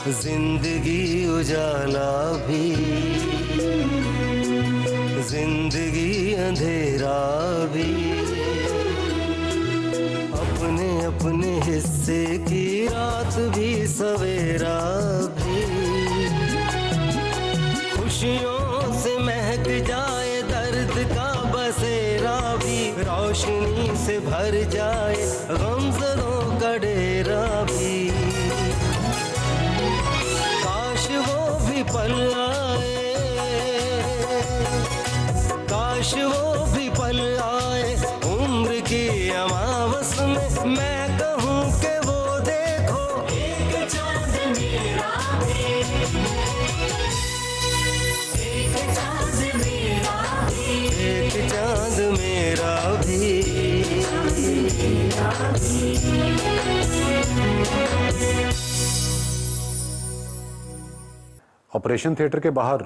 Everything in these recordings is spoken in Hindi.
जिंदगी उजाला भी, जिंदगी अंधेरा भी, अपने अपने हिस्से की रात भी सवेरा भी, खुशियों से महक जाए दर्द का बसेरा भी, रोशनी से भर जाए गमज़दों का डेरा भी। काश वो भी पल आए, काश वो भी पल आए उम्र की अमावस में, मैं कहूँ कि वो देखो एक चांद मेरा भी, एक चांद मेरा भी, एक चांद मेरा भी। ऑपरेशन थिएटर के बाहर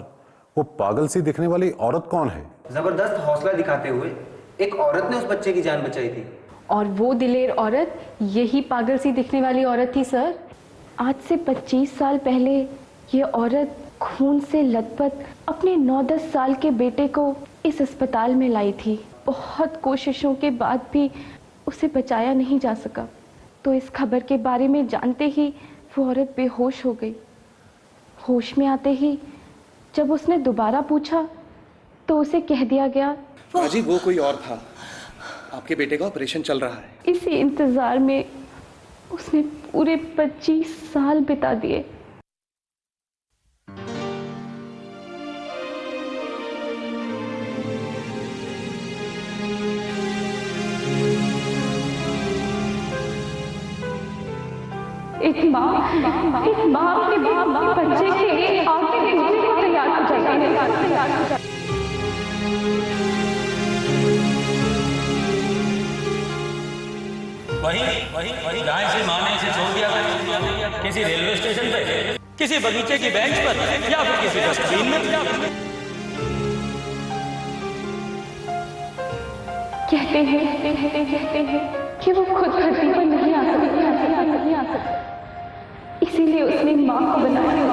वो पागल सी दिखने वाली औरत कौन है? जबरदस्त हौसला दिखाते हुए एक औरत ने उस बच्चे की जान बचाई थी। और वो दिलेर औरत यही पागल सी दिखने वाली औरत थी सर। आज से 25 साल पहले ये औरत खून से लथपथ अपने 9-10 साल के बेटे को इस अस्पताल में लाई थी। बहुत कोशिशों के बाद भी उसे बचाया नहीं जा सका, तो इस खबर के बारे में जानते ही वो औरत बेहोश हो गई। होश में आते ही जब उसने दोबारा पूछा तो उसे कह दिया गया, जी वो कोई और था, आपके बेटे का ऑपरेशन चल रहा है। इसी इंतजार में उसने पूरे 25 साल बिता दिए। एक माँ अपने बच्चे के आखिरी दूसरे को तैयार हो जाती है। वही गाय से माँ ने इसे छोड़ दिया किसी रेलवे स्टेशन पे, किसी बगीचे की बेंच पर, या फिर किसी डस्टबिन में। कहते हैं कि वो खुद धरती पर नहीं आ सकती, इसीलिए उसने माँ को बनाया।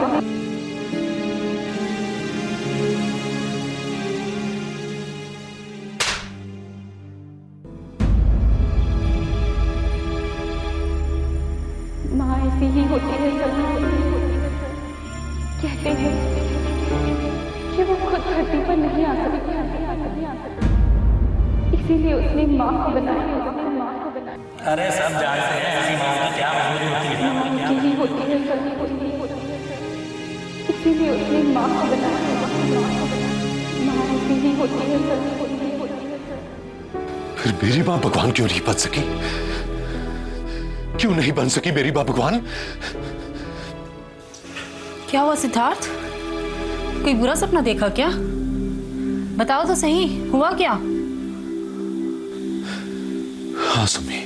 माँ ऐसी ही होती है सर। कहते हैं कि वो खुद धरती पर नहीं आ सकती, इसीलिए उसने माँ को बनाया। अरे सब जानते हैं ऐसी माँ की क्या मजबूरी होती है। यही होती है सर, इसीलिए उसने माँ को बनाया। माँ ऐसी ही होती है सर। फिर मेरी माँ भगवान क्यों नहीं बन सकी? क्यों नहीं बन सकी मेरी माँ भगवान? क्या हुआ सिद्धार्थ? कोई बुरा सपना देखा क्या? बताओ तो सही, हुआ क्या? हाँ सुमी,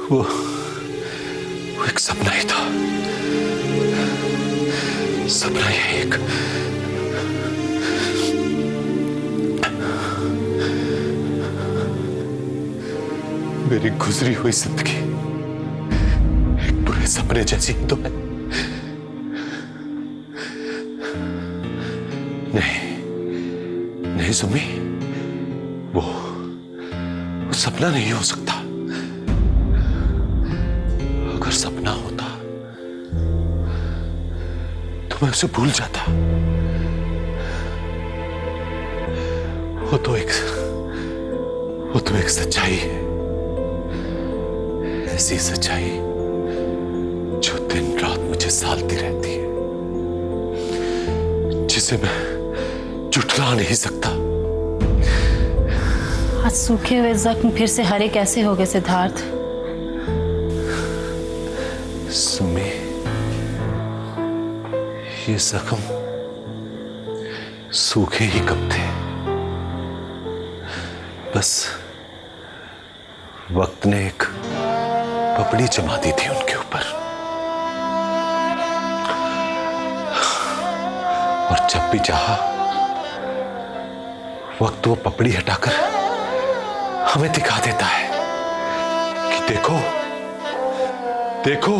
वो एक सपना ही था। सपना ही एक। मेरी गुजरी हुई जिंदगी एक बुरे सपने जैसी तो है। नहीं सुमी, वो सपना नहीं हो सकता। अगर सपना होता तो मैं उसे भूल जाता। वो तो एक सच्चाई है, ऐसी सच्चाई जो दिन रात मुझे सालती रहती है, जिसे मैं झुठला नहीं सकता। आज सूखे हुए जख्म फिर से हरे कैसे हो गए सिद्धार्थ? सुमी, ये जख्म सूखे ही कब थे। बस वक्त ने एक पपड़ी जमा दी थी उनके ऊपर, और जब भी चाहा वक्त वो पपड़ी हटाकर हमें दिखा देता है कि देखो देखो,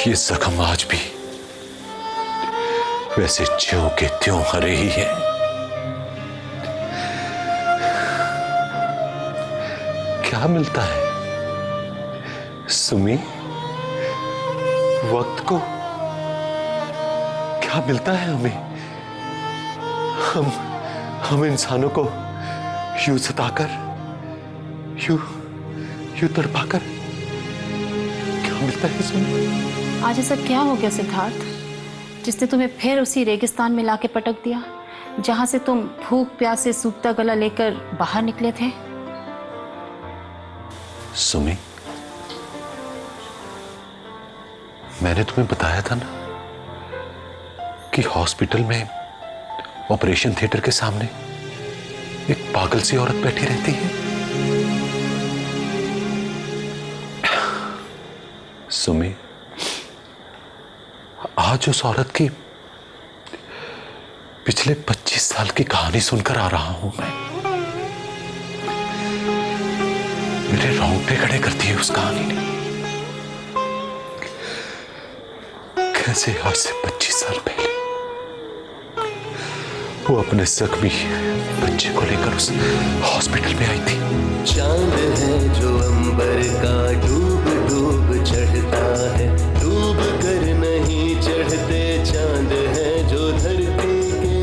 ये जख्म आज भी वैसे ज्यों के त्यों हरे ही है। क्या मिलता है सुमी, वक्त को क्या मिलता है हमें? हम इंसानों को यूं सताकर, यूं तड़पाकर क्या मिलता है सुमी? आज ऐसा क्या हो गया सिद्धार्थ, जिसने तुम्हें फिर उसी रेगिस्तान में लाके पटक दिया जहां से तुम भूख प्यास से सूखता गला लेकर बाहर निकले थे? सुमी, मैंने तुम्हें बताया था ना कि हॉस्पिटल में ऑपरेशन थिएटर के सामने एक पागल सी औरत बैठी रहती है। सुमी, आज उस औरत की पिछले 25 साल की कहानी सुनकर आ रहा हूं मैं। मेरे रोंगटे खड़े करती है उस कहानी ने। कैसे आज से 25 साल पहले वो अपने जख्मी बच्चे को लेकर उस हॉस्पिटल में आई थी। चांद है जो अंबर का डूब डूब चढ़ता है, डूब कर नहीं चढ़ते। चांद है जो धरती के,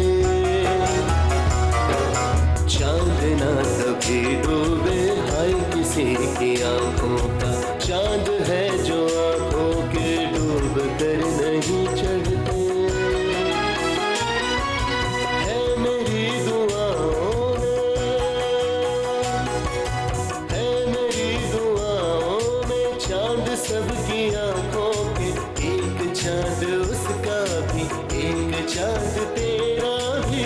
चांद ना कभी डूबे, हाय किसी की आंखों का। चांद है जो आंखों के डूब कर नहीं चढ़ते। सबकी आंखों के एक चांद उसका भी, एक चांद तेरा भी,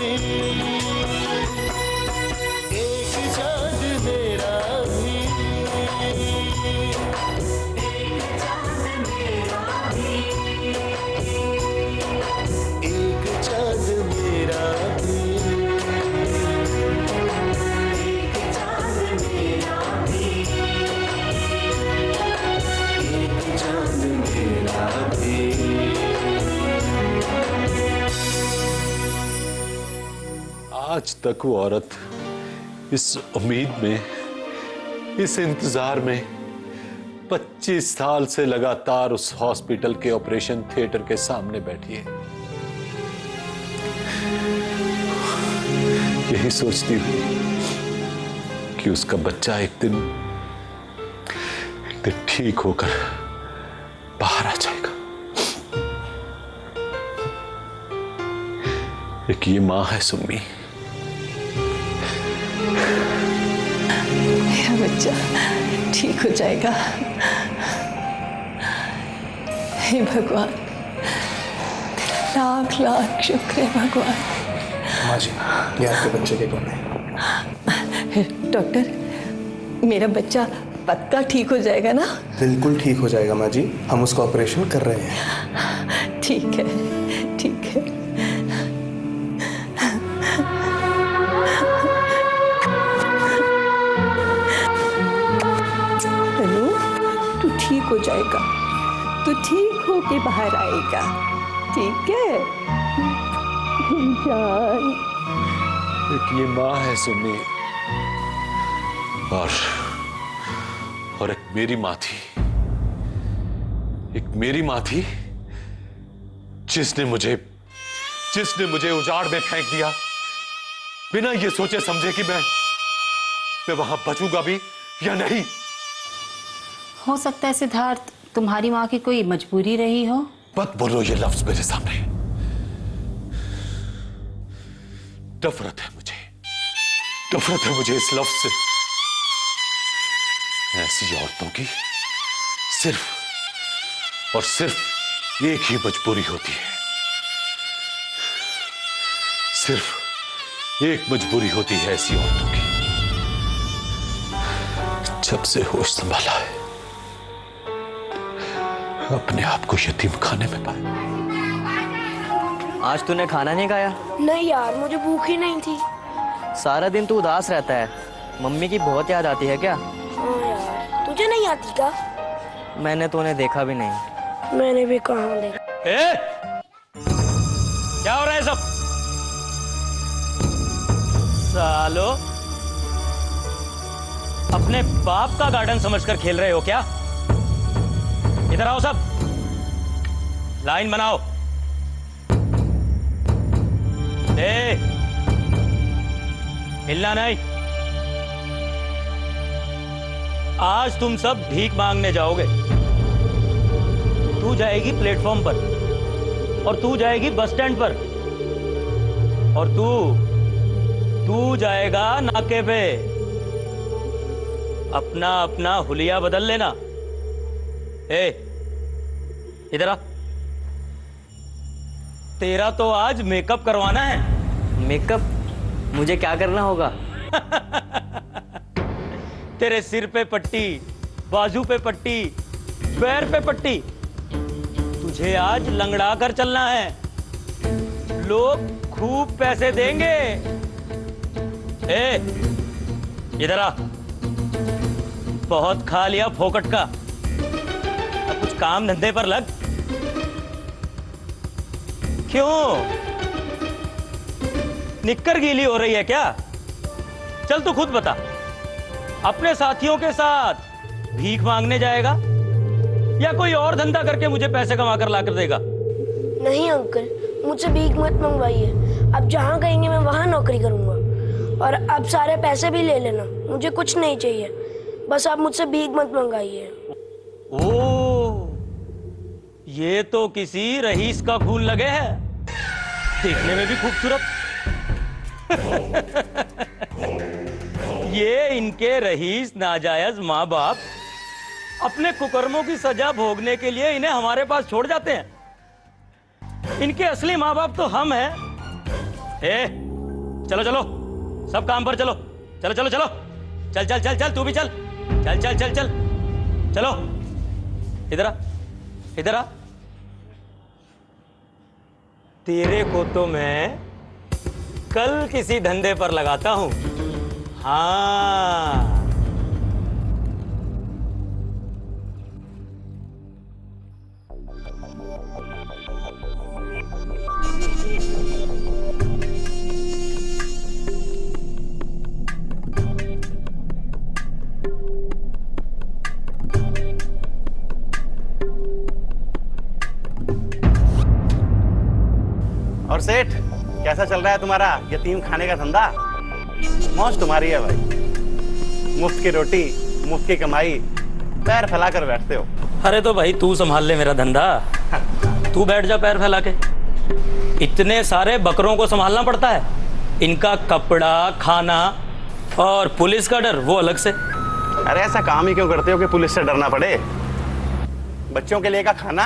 एक चांद मेरा भी, एक चांद मेरा भी, एक चांद मेरा भी, एक चांद मेरा भी, चांद मेरा भी। आज तक वो औरत इस उम्मीद में, इस इंतजार में 25 साल से लगातार उस हॉस्पिटल के ऑपरेशन थिएटर के सामने बैठी है, यही सोचती हुई कि उसका बच्चा एक दिन ठीक होकर बाहर आ जाएगा। एक ये मां है सुम्मी। मेरा बच्चा ठीक हो जाएगा। हे भगवान, लाख लाख शुक्र है भगवान। माँ जी, ये आपके बच्चे के कौन है? डॉक्टर, मेरा बच्चा पक्का ठीक हो जाएगा ना? बिल्कुल ठीक हो जाएगा माँ जी, हम उसका ऑपरेशन कर रहे हैं। ठीक है, ठीक है। अनु, तू ठीक हो जाएगा, तू ठीक हो के बाहर आएगा, ठीक है जान? एक ये मां है सुम्मी, और एक मेरी मां थी, एक मेरी मां थी जिसने मुझे उजाड़ में फेंक दिया बिना ये सोचे समझे कि मैं वहां बचूंगा भी या नहीं। हो सकता है सिद्धार्थ, तुम्हारी माँ की कोई मजबूरी रही हो। मत बोलो ये लफ्ज मेरे सामने। नफरत है मुझे इस लफ्ज से। ऐसी औरतों की सिर्फ और सिर्फ एक ही मजबूरी होती है, सिर्फ एक मजबूरी होती है ऐसी औरतों की। जब से होश संभाला है, अपने आप को यतीम खाने में पाया। आज तूने खाना नहीं खाया? नहीं यार, मुझे भूख ही नहीं थी। सारा दिन तू उदास रहता है, मम्मी की बहुत याद आती है क्या? हाँ यार, तुझे नहीं आती क्या? मैंने तो उन्हें देखा भी नहीं। मैंने भी कहाँ देखा। क्या हो रहा है सब? सालो, अपने बाप का गार्डन समझकर खेल रहे हो क्या? इधर आओ सब, लाइन बनाओ। हिलना नहीं। आज तुम सब भीख मांगने जाओगे। तू जाएगी प्लेटफॉर्म पर और तू जाएगी बस स्टैंड पर और तू जाएगा नाके पे। अपना अपना हुलिया बदल लेना। इधर आ। तेरा तो आज मेकअप करवाना है। मेकअप? मुझे क्या करना होगा? तेरे सिर पे पट्टी, बाजू पे पट्टी, पैर पे पट्टी। तुझे आज लंगड़ा कर चलना है। लोग खूब पैसे देंगे। इधर आ। बहुत खा लिया फोकट का, अब कुछ काम धंधे पर लग। क्यों, निक्कर गीली हो रही है क्या? चल तू खुद बता, अपने साथियों के साथ भीख मांगने जाएगा या कोई और धंधा करके मुझे पैसे कमा कर ला कर देगा? नहीं अंकल, मुझसे भीख मत मंगवाइए। अब जहाँ कहेंगे मैं वहाँ नौकरी करूँगा। और अब सारे पैसे भी ले लेना, मुझे कुछ नहीं चाहिए। बस आप मुझसे भीख मत मंगाइए। ओ, ये तो किसी रईस का खून लगे है। देखने में भी खूबसूरत। ये इनके रईस नाजायज माँ बाप अपने कुकर्मों की सजा भोगने के लिए इन्हें हमारे पास छोड़ जाते हैं। इनके असली माँ बाप तो हम हैं। चलो चलो, सब काम पर चलो। चलो चलो चलो, चल चल चल चल, तू भी चल। चल चल चल चल, चलो। इधर आ, इधर आ। तेरे को तो मैं कल किसी धंधे पर लगाता हूं। हाँ, और सेठ, कैसा चल रहा है तुम्हारा यतीम खाने का धंधा? मौज तुम्हारी है भाई। मुफ्त की रोटी, मुफ्त की कमाई, पैर फैला कर बैठते हो। अरे तो भाई तू संभाल ले मेरा धंधा। तू बैठ जा पैर फैला के। इतने सारे बकरों को संभालना पड़ता है, इनका कपड़ा, खाना और पुलिस का डर वो अलग से। अरे ऐसा काम ही क्यों करते हो कि पुलिस से डरना पड़े? बच्चों के लिए का खाना,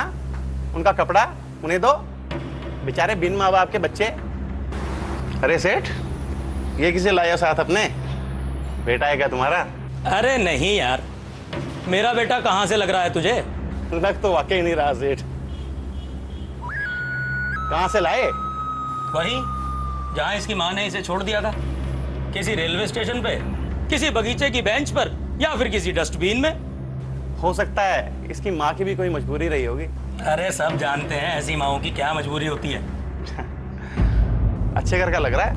उनका कपड़ा उन्हें दो, बेचारे बिन माँ बाप के बच्चे। अरे सेठ, ये किसे लाया साथ अपने? बेटा है क्या तुम्हारा? अरे नहीं यार, मेरा बेटा कहां से लग रहा है तुझे? लग तो वाकई नहीं रहा सेठ। कहां से लाए? वहीं जहां इसकी माँ ने इसे छोड़ दिया था, किसी रेलवे स्टेशन पे, किसी बगीचे की बेंच पर, या फिर किसी डस्टबिन में। हो सकता है इसकी माँ की भी कोई मजबूरी रही होगी। अरे सब जानते हैं ऐसी माँओं की क्या मजबूरी होती है। अच्छे घर का लग रहा है।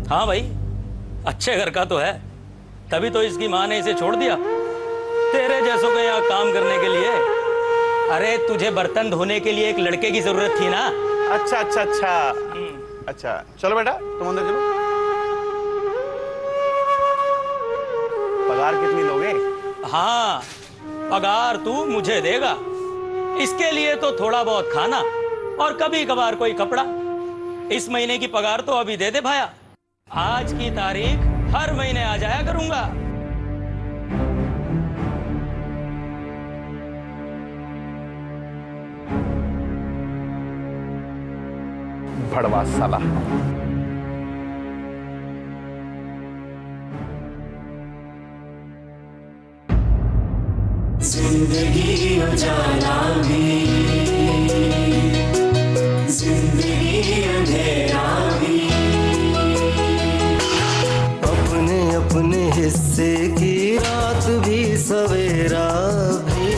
हाँ भाई, अच्छे घर का तो है, तभी तो इसकी माँ ने इसे छोड़ दिया तेरे जैसों के यहाँ काम करने के लिए। अरे तुझे बर्तन धोने के लिए एक लड़के की जरूरत थी ना। अच्छा अच्छा अच्छा अच्छा, चलो बेटा तुम अंदर चलो। पगार कितनी लोगे? हाँ, पगार तू मुझे देगा। इसके लिए तो थोड़ा बहुत खाना और कभी कभार कोई कपड़ा। इस महीने की पगार तो अभी दे दे भाया। आज की तारीख हर महीने आ जाया करूंगा। भड़वा साला। जिंदगी उजाला भी, जिंदगी अंधेरा भी, अपने अपने हिस्से की रात भी सवेरा भी।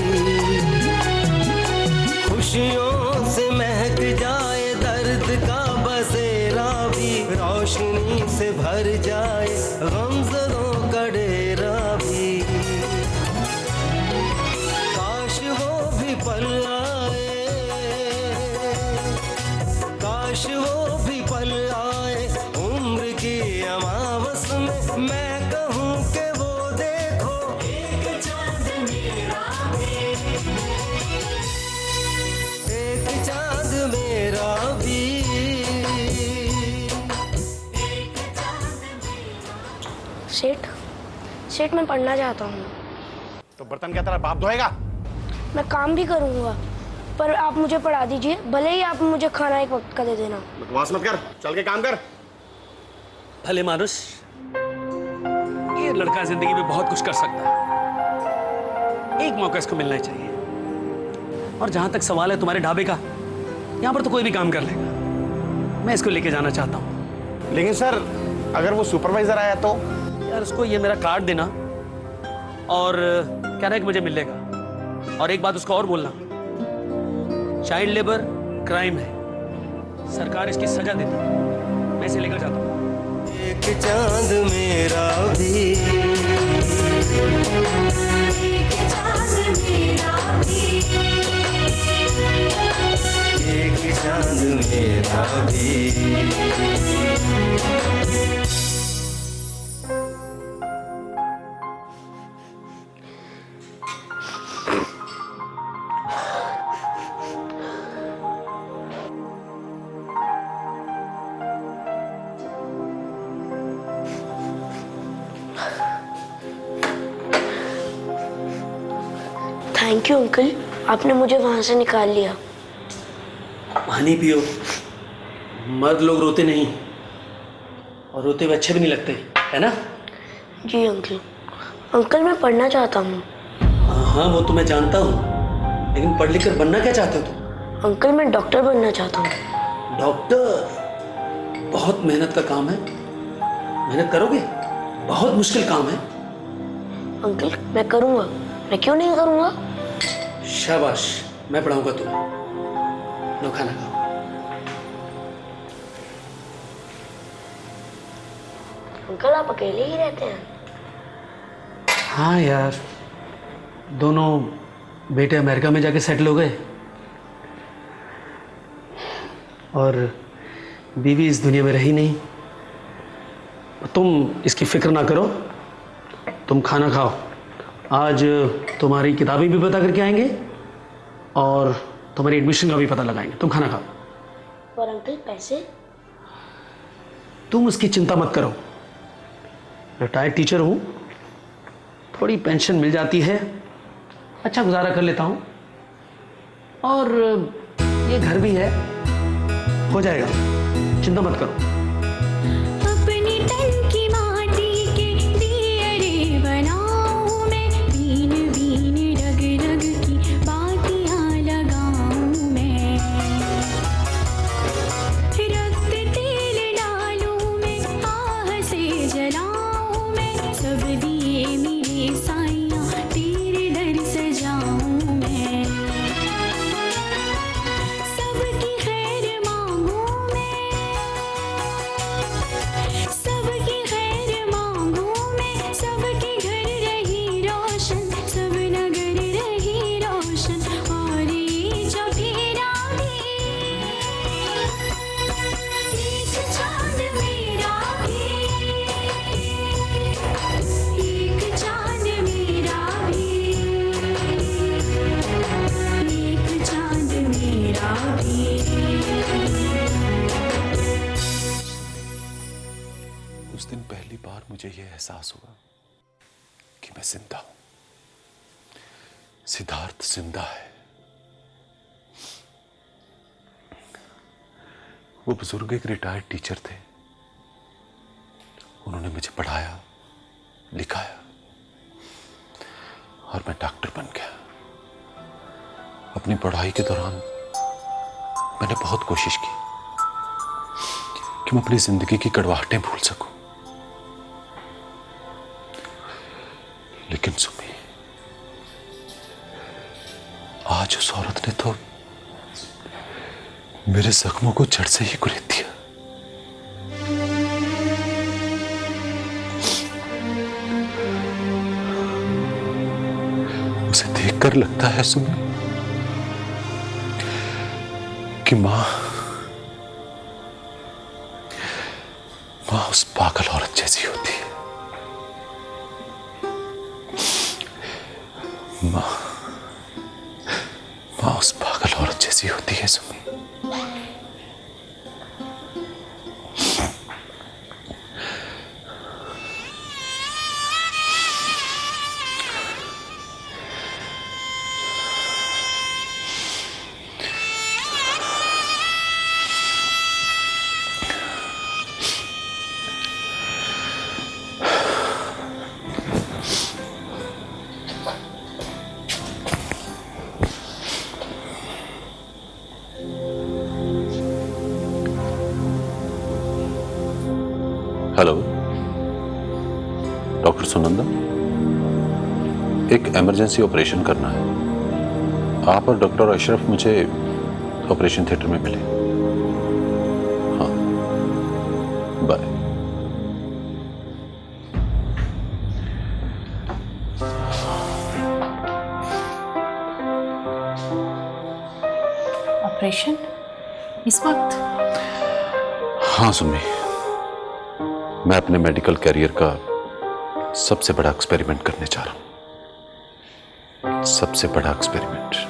सेठ मैं पढ़ना चाहता हूँ। तो बर्तन क्या तेरा बाप धोएगा? मैं काम भी करूँगा, पर आप मुझे पढ़ा दीजिए, भले ही आप मुझे खाना एक वक्त का दे देना। बकवास मत कर, चल के काम कर। भले मानुस, ये लड़का जिंदगी में बहुत कुछ कर सकता है, एक मौका इसको मिलना ही चाहिए। और जहां तक सवाल है तुम्हारे ढाबे का, यहां पर तो कोई भी काम कर लेगा, मैं इसको लेके जाना चाहता हूं। लेकिन सर, अगर वो सुपरवाइजर आया तो? यार उसको ये मेरा कार्ड देना और कहना है कि मुझे मिलेगा। और एक बात उसको और बोलना, चाइल्ड लेबर क्राइम है, सरकार इसकी सजा देती है, मैं इसे लेकर जाता हूँ। एक चांद मेरा भी, एक चांद मेरा भी, एक चांद मेरा भी। थैंक यू अंकल, आपने मुझे वहाँ से निकाल लिया। पानी पियो, मर्द लोग रोते नहीं, और रोते हुए अच्छे भी नहीं लगते, है ना? जी अंकल। अंकल मैं पढ़ना चाहता हूँ। हाँ वो तो मैं जानता हूँ, लेकिन पढ़ लिख कर बनना क्या चाहते हो तुम? अंकल मैं डॉक्टर बनना चाहता हूँ। डॉक्टर बहुत मेहनत का काम है, मेहनत करोगे? बहुत मुश्किल काम है। अंकल मैं करूँगा, मैं क्यों नहीं करूँगा? शाबाश, मैं पढ़ाऊंगा तुम्हें। लो खाना खाओ। अंकल आप अकेले ही रहते हैं? हाँ यार, दोनों बेटे अमेरिका में जाके सेटल हो गए और बीवी इस दुनिया में रही नहीं। तुम इसकी फिक्र ना करो, तुम खाना खाओ। आज तुम्हारी किताबें भी पता करके आएंगे और तुम्हारी एडमिशन का भी पता लगाएंगे। तुम खाना खाओ। और अंकल पैसे? तुम उसकी चिंता मत करो, रिटायर्ड टीचर हूँ, थोड़ी पेंशन मिल जाती है, अच्छा गुजारा कर लेता हूँ, और ये घर भी है, हो जाएगा, चिंता मत करो। अपनी तन की माटी के दिए रे बनाऊं मैं, बीन बीन रग रग की बातियां लगाऊं मैं, रक्त तेल डालूं मैं, आह से जलाऊं मैं, सब दिए मेरे साइयां तेरे दर सजाऊं मैं, सबकी खैर मांगूं मैं, सबकी खैर मांगूं मैं, सबके घर रही रोशन, सब नगर रही रोशन, और ये चौफेरा भी, एक चांद मेरा भी, एक चांद मेरा भी, एक चांद मेरा भी। उस दिन पहली बार मुझे यह एहसास हुआ कि मैं जिंदा हूं, सिद्धार्थ जिंदा है। वो बुजुर्ग एक रिटायर्ड टीचर थे, उन्होंने मुझे पढ़ाया, लिखाया और मैं डॉक्टर बन गया। अपनी पढ़ाई के दौरान मैंने बहुत कोशिश की कि मैं अपनी जिंदगी की कड़वाहटें भूल सकूं, लेकिन सुमी, आज उस औरत ने तो मेरे जख्मों को जड़ से ही कुरेद दिया। उसे देखकर लगता है सुमी कि मां उस पागल औरत जैसी होती है। मां उस पागल औरत जैसी होती है सुमी। सुनंदा, एक इमरजेंसी ऑपरेशन करना है। आप और डॉक्टर अशरफ मुझे ऑपरेशन थिएटर में मिले। हाँ, बाय। ऑपरेशन इस वक्त? हाँ सुम्मी, मैं अपने मेडिकल कैरियर का सबसे बड़ा एक्सपेरिमेंट करने जा रहा हूं। सबसे बड़ा एक्सपेरिमेंट।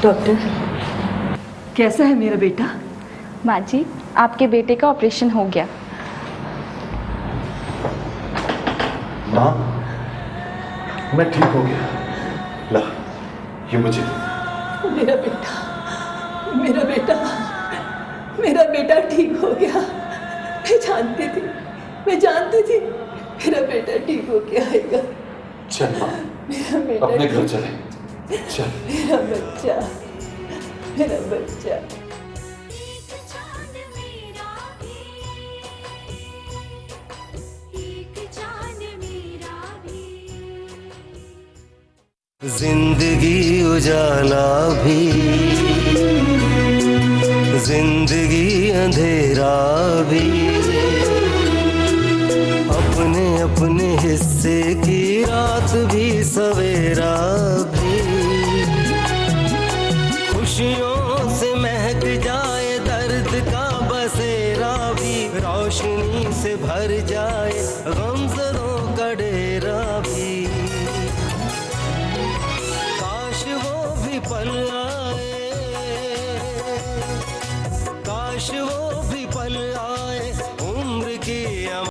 डॉक्टर, कैसा है मेरा बेटा? माँ जी, आपके बेटे का ऑपरेशन हो गया। माँ, मैं ठीक हो गया। ला, ये मुझे। मेरा बेटा, मेरा बेटा, मेरा बेटा ठीक हो गया। मैं जानती थी मेरा बेटा ठीक हो के आएगा। चल माँ, मेरा बेटा अपने घर चले। चल मेरा बच्चा, मेरा बच्चा। जिंदगी उजाला भी, जिंदगी अंधेरा भी, अपने अपने हिस्से की रात भी सवेरा भी।